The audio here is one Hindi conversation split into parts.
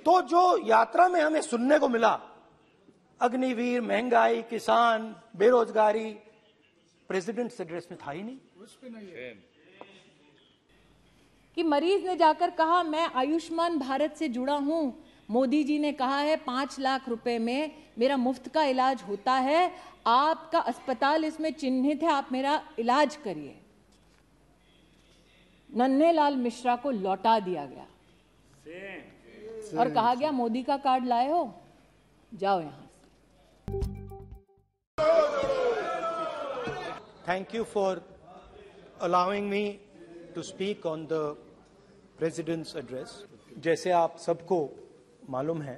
तो जो यात्रा में हमें सुनने को मिला, अग्निवीर, महंगाई, किसान, बेरोजगारी, प्रेसिडेंट्स एड्रेस में था ही नहीं। कि मरीज ने जाकर कहा मैं आयुष्मान भारत से जुड़ा हूं, मोदी जी ने कहा है 5 लाख रुपए में मेरा मुफ्त का इलाज होता है, आपका अस्पताल इसमें चिन्हित है, आप मेरा इलाज करिए। नन्हेलाल मिश्रा को लौटा दिया गया और कहा गया मोदी का कार्ड लाए हो, जाओ यहां से। Thank you for allowing me to speak on the President's address. जैसे आप सबको मालूम है,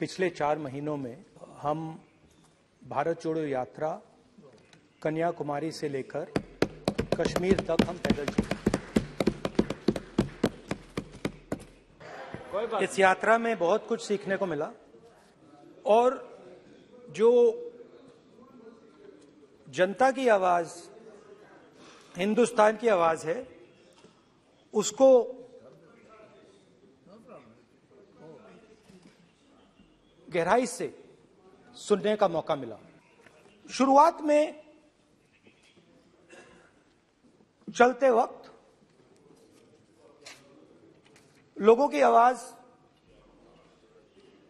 पिछले 4 महीनों में हम भारत जोड़ो यात्रा कन्याकुमारी से लेकर कश्मीर तक हम पैदल चले। इस यात्रा में बहुत कुछ सीखने को मिला और जो जनता की आवाज, हिंदुस्तान की आवाज है, उसको गहराई से सुनने का मौका मिला। शुरुआत में चलते वक्त लोगों की आवाज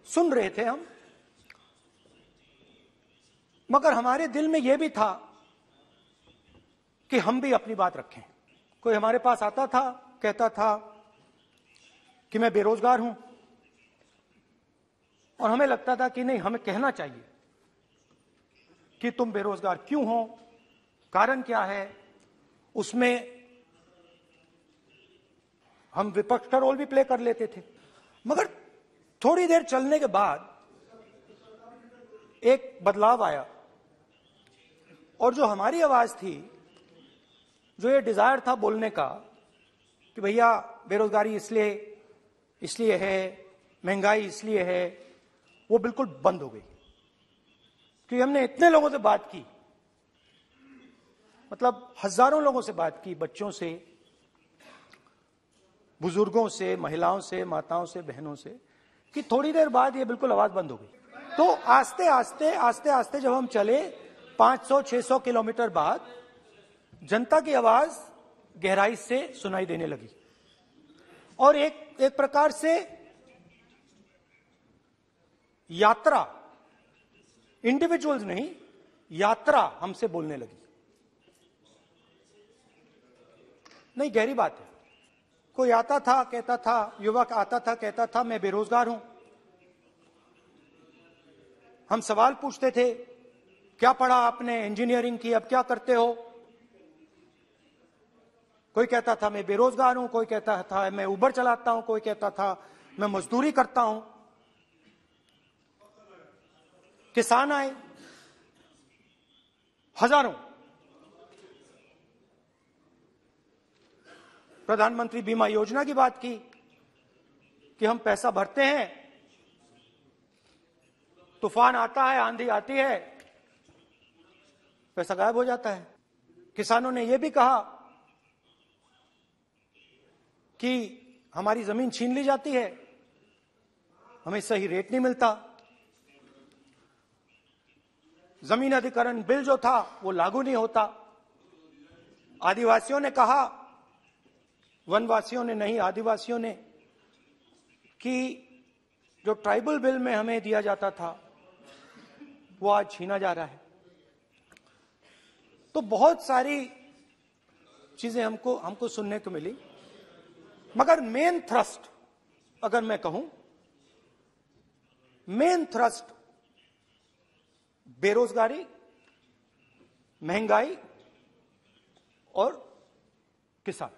सुन रहे थे हम, मगर हमारे दिल में यह भी था कि हम भी अपनी बात रखें। कोई हमारे पास आता था, कहता था कि मैं बेरोजगार हूं, और हमें लगता था कि नहीं, हमें कहना चाहिए कि तुम बेरोजगार क्यों हो, कारण क्या है। उसमें हम विपक्ष का रोल भी प्ले कर लेते थे। मगर थोड़ी देर चलने के बाद एक बदलाव आया और जो हमारी आवाज थी, जो ये डिजायर था बोलने का कि भैया बेरोजगारी इसलिए है, महंगाई इसलिए है, वो बिल्कुल बंद हो गई। क्योंकि हमने इतने लोगों से बात की, मतलब हजारों लोगों से बात की, बच्चों से, बुजुर्गों से, महिलाओं से, माताओं से, बहनों से, कि थोड़ी देर बाद ये बिल्कुल आवाज बंद हो गई। तो आस्ते आस्ते जब हम चले 500-600 किलोमीटर बाद, जनता की आवाज गहराई से सुनाई देने लगी और एक प्रकार से यात्रा, इंडिविजुअल्स नहीं, यात्रा हमसे बोलने लगी। नहीं, गहरी बात है। कोई आता था, कहता था, युवक आता था, कहता था मैं बेरोजगार हूं। हम सवाल पूछते थे, क्या पढ़ा आपने? इंजीनियरिंग की, अब क्या करते हो? कोई कहता था मैं बेरोजगार हूं, कोई कहता था मैं उबर चलाता हूं, कोई कहता था मैं मजदूरी करता हूं। किसान आए हजारों, प्रधानमंत्री बीमा योजना की बात की कि हम पैसा भरते हैं, तूफान आता है, आंधी आती है, पैसा गायब हो जाता है। किसानों ने यह भी कहा कि हमारी जमीन छीन ली जाती है, हमें सही रेट नहीं मिलता, जमीन अधिग्रहण बिल जो था वो लागू नहीं होता। आदिवासियों ने कहा, वनवासियों ने नहीं, आदिवासियों ने, कि जो ट्राइबल बिल में हमें दिया जाता था वो आज छीना जा रहा है। तो बहुत सारी चीजें हमको सुनने को मिली, मगर मेन थ्रस्ट, अगर मैं कहूं, मेन थ्रस्ट बेरोजगारी, महंगाई और किसान।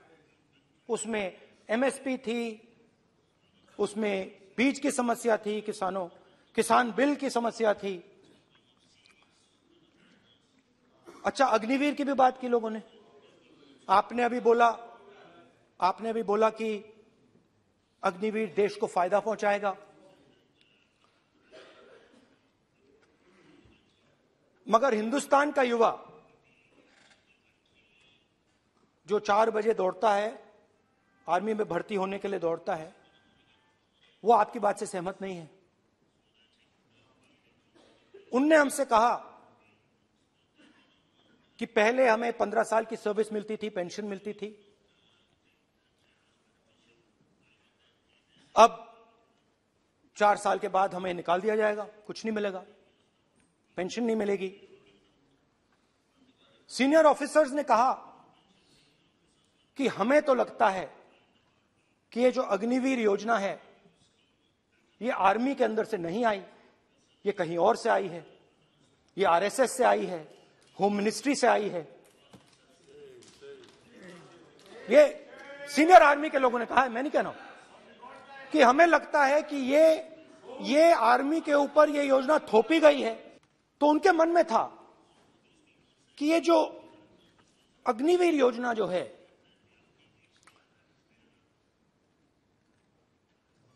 उसमें एमएसपी थी, उसमें बीज की समस्या थी, किसान बिल की समस्या थी। अच्छा, अग्निवीर की भी बात की लोगों ने। आपने अभी बोला कि अग्निवीर देश को फायदा पहुंचाएगा, मगर हिंदुस्तान का युवा जो 4 बजे दौड़ता है, आर्मी में भर्ती होने के लिए दौड़ता है, वो आपकी बात से सहमत नहीं है। उनने हमसे कहा कि पहले हमें 15 साल की सर्विस मिलती थी, पेंशन मिलती थी, अब 4 साल के बाद हमें निकाल दिया जाएगा, कुछ नहीं मिलेगा, पेंशन नहीं मिलेगी। सीनियर ऑफिसर्स ने कहा कि हमें तो लगता है कि ये जो अग्निवीर योजना है ये आर्मी के अंदर से नहीं आई, ये कहीं और से आई है, ये आरएसएस से आई है, होम मिनिस्ट्री से आई है। ये सीनियर आर्मी के लोगों ने कहा है, मैं नहीं कह रहा हूं, कि हमें लगता है कि ये आर्मी के ऊपर ये योजना थोपी गई है। तो उनके मन में था कि ये जो अग्निवीर योजना जो है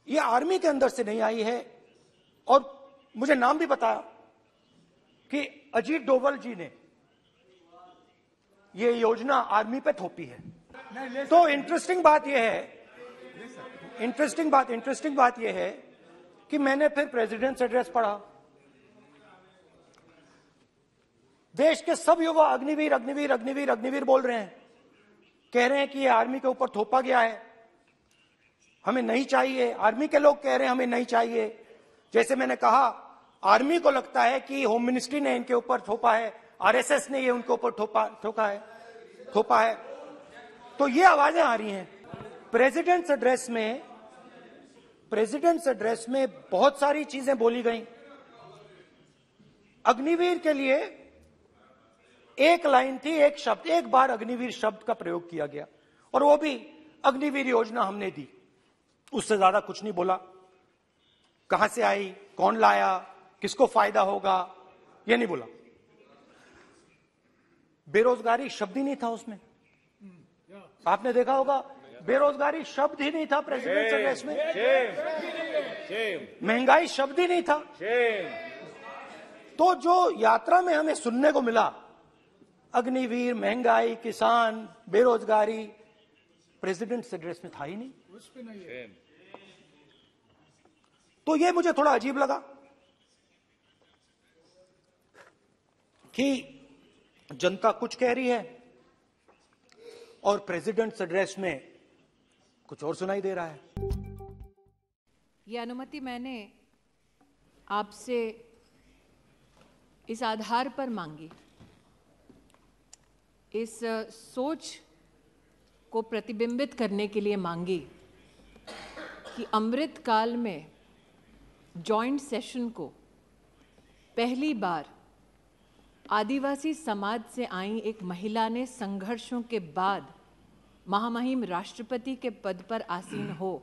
ये आर्मी के अंदर से नहीं आई है, और मुझे नाम भी बताया कि अजीत डोभाल जी ने ये योजना आर्मी पे थोपी है। तो इंटरेस्टिंग बात यह है कि मैंने फिर प्रेसिडेंट्स एड्रेस पढ़ा। देश के सब युवा अग्निवीर अग्निवीर अग्निवीर अग्निवीर बोल रहे हैं, कह रहे हैं कि ये आर्मी के ऊपर थोपा गया है, हमें नहीं चाहिए। आर्मी के लोग कह रहे हैं हमें नहीं चाहिए। जैसे मैंने कहा, आर्मी को लगता है कि होम मिनिस्ट्री ने इनके ऊपर थोपा है, आरएसएस ने ये उनके ऊपर थोपा है। तो ये आवाजें आ रही हैं। प्रेसिडेंट्स एड्रेस में बहुत सारी चीजें बोली गई। अग्निवीर के लिए एक लाइन थी, एक शब्द, एक बार अग्निवीर शब्द का प्रयोग किया गया, और वो भी अग्निवीर योजना हमने दी, उससे ज्यादा कुछ नहीं बोला। कहां से आई, कौन लाया, किसको फायदा होगा, ये नहीं बोला। बेरोजगारी शब्द ही नहीं था उसमें। आपने देखा होगा, बेरोजगारी शब्द ही नहीं था प्रेसिडेंट एड्रेस में। महंगाई शब्द ही नहीं था। तो जो यात्रा में हमें सुनने को मिला, अग्निवीर, महंगाई, किसान, बेरोजगारी, प्रेसिडेंट एड्रेस में था ही नहीं। तो ये मुझे थोड़ा अजीब लगा कि जनता कुछ कह रही है और प्रेसिडेंट एड्रेस में कुछ और सुनाई दे रहा है। ये अनुमति मैंने आपसे इस आधार पर मांगी, इस सोच को प्रतिबिंबित करने के लिए मांगी कि अमृत काल में जॉइंट सेशन को पहली बार आदिवासी समाज से आई एक महिला ने संघर्षों के बाद महामहिम राष्ट्रपति के पद पर आसीन हो,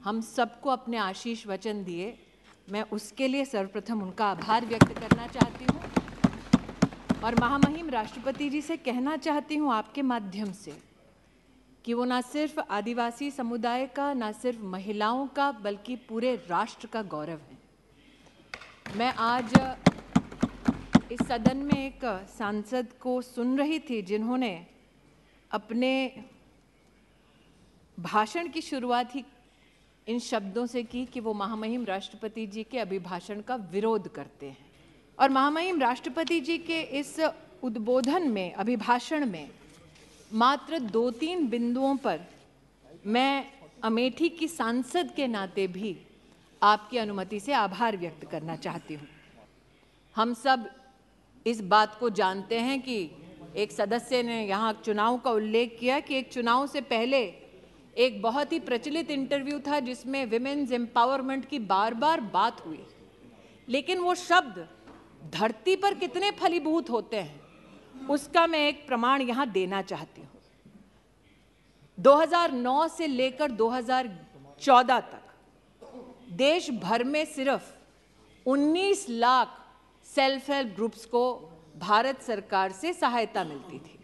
हम सबको अपने आशीष वचन दिए। मैं उसके लिए सर्वप्रथम उनका आभार व्यक्त करना चाहती हूँ और महामहिम राष्ट्रपति जी से कहना चाहती हूँ आपके माध्यम से कि वो ना सिर्फ आदिवासी समुदाय का, ना सिर्फ महिलाओं का, बल्कि पूरे राष्ट्र का गौरव है। मैं आज इस सदन में एक सांसद को सुन रही थी जिन्होंने अपने भाषण की शुरुआत ही इन शब्दों से की कि वो महामहिम राष्ट्रपति जी के अभिभाषण का विरोध करते हैं। और महामहिम राष्ट्रपति जी के इस उद्बोधन में, अभिभाषण में मात्र 2-3 बिंदुओं पर मैं अमेठी की सांसद के नाते भी आपकी अनुमति से आभार व्यक्त करना चाहती हूँ। हम सब इस बात को जानते हैं कि एक सदस्य ने यहाँ चुनाव का उल्लेख किया कि एक चुनाव से पहले एक बहुत ही प्रचलित इंटरव्यू था जिसमें विमेन्स एम्पावरमेंट की बार बार बात हुई, लेकिन वो शब्द धरती पर कितने फलीभूत होते हैं उसका मैं एक प्रमाण यहाँ देना चाहती हूँ। 2009 से लेकर 2014 तक देश भर में सिर्फ 19 लाख सेल्फ हेल्प ग्रुप्स को भारत सरकार से सहायता मिलती थी।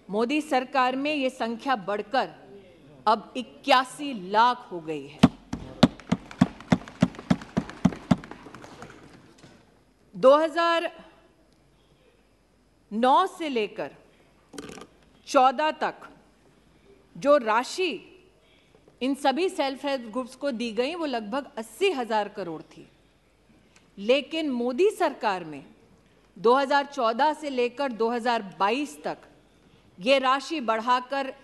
मोदी सरकार में ये संख्या बढ़कर अब 81 लाख हो गई है। 2009 से लेकर 14 तक जो राशि इन सभी सेल्फ हेल्प ग्रुप्स को दी गई वो लगभग 80,000 करोड़ थी। लेकिन मोदी सरकार में 2014 से लेकर 2022 तक ये राशि बढ़ाकर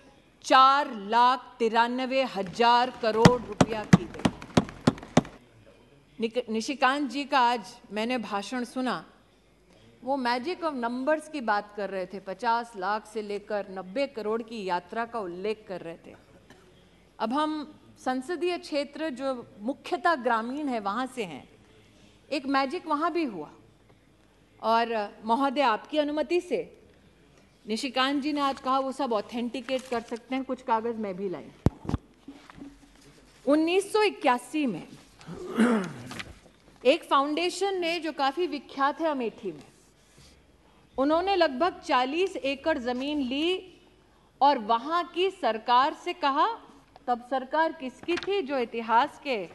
4,93,000 करोड़ रुपया की गई। निशिकांत जी का आज मैंने भाषण सुना, वो मैजिक ऑफ नंबर्स की बात कर रहे थे। 50 लाख से लेकर 90 करोड़ की यात्रा का उल्लेख कर रहे थे। अब हम संसदीय क्षेत्र जो मुख्यतः ग्रामीण है वहाँ से हैं, एक मैजिक वहाँ भी हुआ। और महोदय, आपकी अनुमति से निशिकांत जी ने आज कहा वो सब ऑथेंटिकेट कर सकते हैं, कुछ कागज मैं भी लाई। 1981 में एक फाउंडेशन ने, जो काफी विख्यात है अमेठी में, उन्होंने लगभग 40 एकड़ जमीन ली और वहां की सरकार से कहा, तब सरकार किसकी थी, जो इतिहास के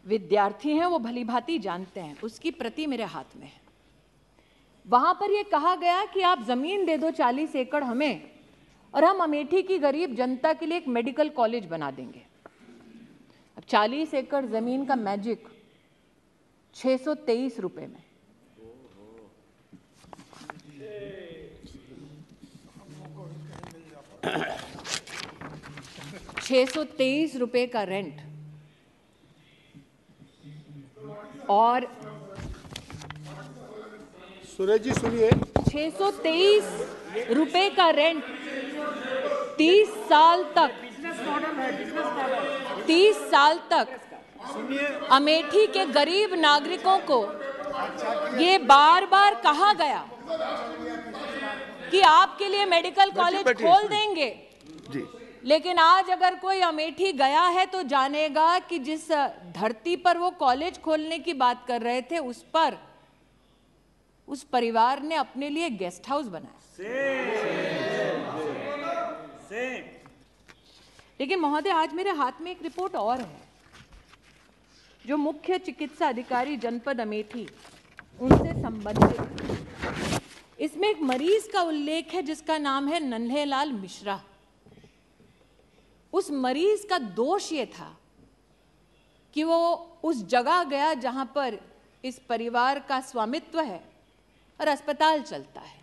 विद्यार्थी हैं वो भलीभांति जानते हैं, उसकी प्रति मेरे हाथ में है। वहां पर यह कहा गया कि आप जमीन दे दो 40 एकड़ हमें और हम अमेठी की गरीब जनता के लिए एक मेडिकल कॉलेज बना देंगे। अब 40 एकड़ जमीन का मैजिक 623 रुपए में। ₹623 का रेंट और सुरेश जी सुनिए, 623 रुपए का रेंट 30 साल तक, 30 साल तक अमेठी के गरीब नागरिकों को ये बार बार कहा गया कि आपके लिए मेडिकल कॉलेज खोल देंगे जी। लेकिन आज अगर कोई अमेठी गया है तो जानेगा कि जिस धरती पर वो कॉलेज खोलने की बात कर रहे थे, उस पर उस परिवार ने अपने लिए गेस्ट हाउस बनाया। लेकिन महोदय, आज मेरे हाथ में एक रिपोर्ट और है जो मुख्य चिकित्सा अधिकारी जनपद अमेठी उनसे संबंधित। इसमें एक मरीज का उल्लेख है जिसका नाम है नन्हेलाल मिश्रा। उस मरीज का दोष ये था कि वो उस जगह गया जहां पर इस परिवार का स्वामित्व है और अस्पताल चलता है,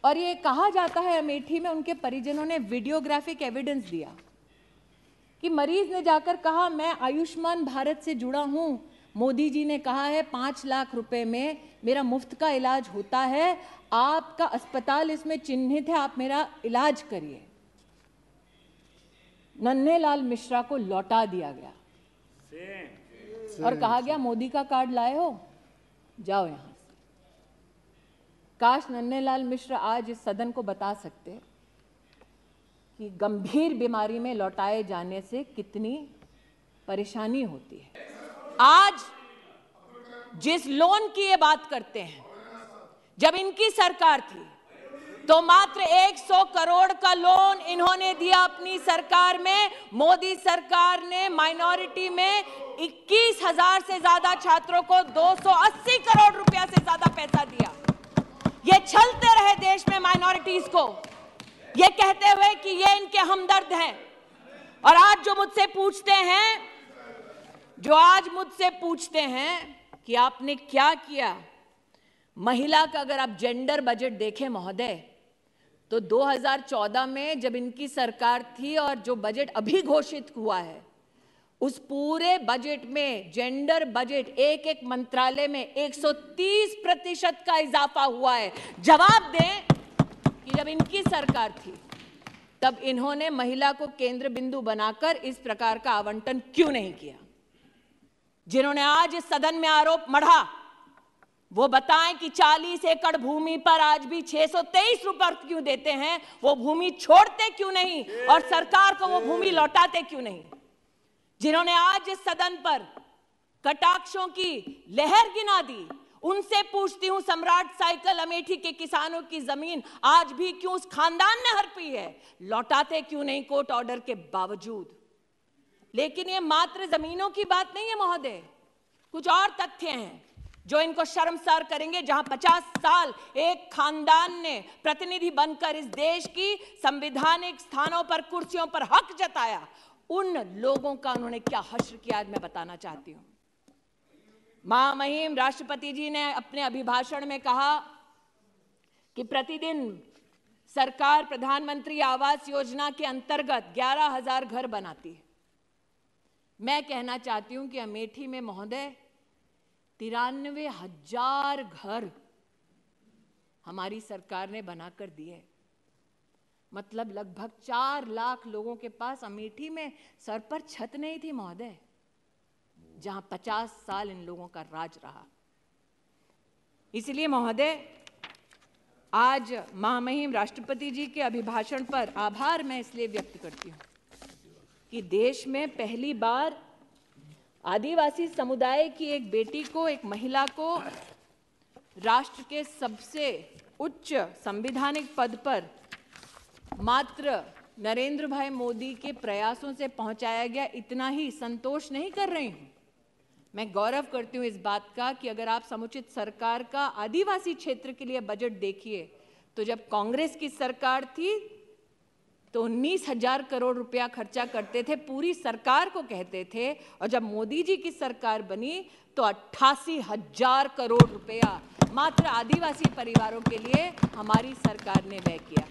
और ये कहा जाता है अमेठी में उनके परिजनों ने वीडियोग्राफिक एविडेंस दिया कि मरीज ने जाकर कहा, मैं आयुष्मान भारत से जुड़ा हूं, मोदी जी ने कहा है 5 लाख रुपए में मेरा मुफ्त का इलाज होता है, आपका अस्पताल इसमें चिन्हित है, आप मेरा इलाज करिए। नन्हेलाल मिश्रा को लौटा दिया गया और कहा गया, मोदी का कार्ड लाए हो, जाओ यहां से। काश नन्हेलाल मिश्रा आज इस सदन को बता सकते कि गंभीर बीमारी में लौटाए जाने से कितनी परेशानी होती है। आज जिस लोन की ये बात करते हैं, जब इनकी सरकार थी तो मात्र 100 करोड़ का लोन इन्होंने दिया अपनी सरकार में। मोदी सरकार ने माइनॉरिटी में 21,000 से ज्यादा छात्रों को 280 करोड़ रुपया से ज्यादा पैसा दिया। ये छलते रहे देश में माइनॉरिटीज को, ये कहते हुए कि ये इनके हमदर्द हैं। और आज जो मुझसे पूछते हैं कि आपने क्या किया, महिला का अगर आप जेंडर बजट देखें महोदय, तो 2014 में जब इनकी सरकार थी और जो बजट अभी घोषित हुआ है, उस पूरे बजट में जेंडर बजट एक मंत्रालय में 130% का इजाफा हुआ है। जवाब दें कि जब इनकी सरकार थी तब इन्होंने महिला को केंद्र बिंदु बनाकर इस प्रकार का आवंटन क्यों नहीं किया। जिन्होंने आज इस सदन में आरोप मढ़ा, वो बताएं कि 40 एकड़ भूमि पर आज भी 623 रुपए क्यों देते हैं, वो भूमि छोड़ते क्यों नहीं और सरकार को वो भूमि लौटाते क्यों नहीं। जिन्होंने आज इस सदन पर कटाक्षों की लहर गिना दी, उनसे पूछती हूं, सम्राट साइकिल अमेठी के किसानों की जमीन आज भी क्यों उस खानदान ने हड़पी है, लौटाते क्यों नहीं कोर्ट ऑर्डर के बावजूद। लेकिन ये मात्र जमीनों की बात नहीं है महोदय, कुछ और तथ्य हैं। जो इनको शर्मसार करेंगे, जहां 50 साल एक खानदान ने प्रतिनिधि बनकर इस देश की संवैधानिक स्थानों पर, कुर्सियों पर हक जताया, उन लोगों का उन्होंने क्या हश्र किया आज मैं बताना चाहती हूं। महामहिम राष्ट्रपति जी ने अपने अभिभाषण में कहा कि प्रतिदिन सरकार प्रधानमंत्री आवास योजना के अंतर्गत 11,000 घर बनाती है। मैं कहना चाहती हूं कि अमेठी में महोदय 93,000 घर हमारी सरकार ने बनाकर दिए। मतलब लगभग 4 लाख लोगों के पास अमेठी में सर पर छत नहीं थी महोदय, जहां 50 साल इन लोगों का राज रहा। इसलिए महोदय, आज महामहिम राष्ट्रपति जी के अभिभाषण पर आभार मैं इसलिए व्यक्त करती हूं कि देश में पहली बार आदिवासी समुदाय की एक बेटी को, एक महिला को राष्ट्र के सबसे उच्च संवैधानिक पद पर मात्र नरेंद्र भाई मोदी के प्रयासों से पहुंचाया गया। इतना ही संतोष नहीं कर रही हूं, मैं गौरव करती हूं इस बात का कि अगर आप समुचित सरकार का आदिवासी क्षेत्र के लिए बजट देखिए तो जब कांग्रेस की सरकार थी तो 19,000 करोड़ रुपया खर्चा करते थे, पूरी सरकार को कहते थे, और जब मोदी जी की सरकार बनी तो 88,000 करोड़ रुपया मात्र आदिवासी परिवारों के लिए हमारी सरकार ने व्यय किया।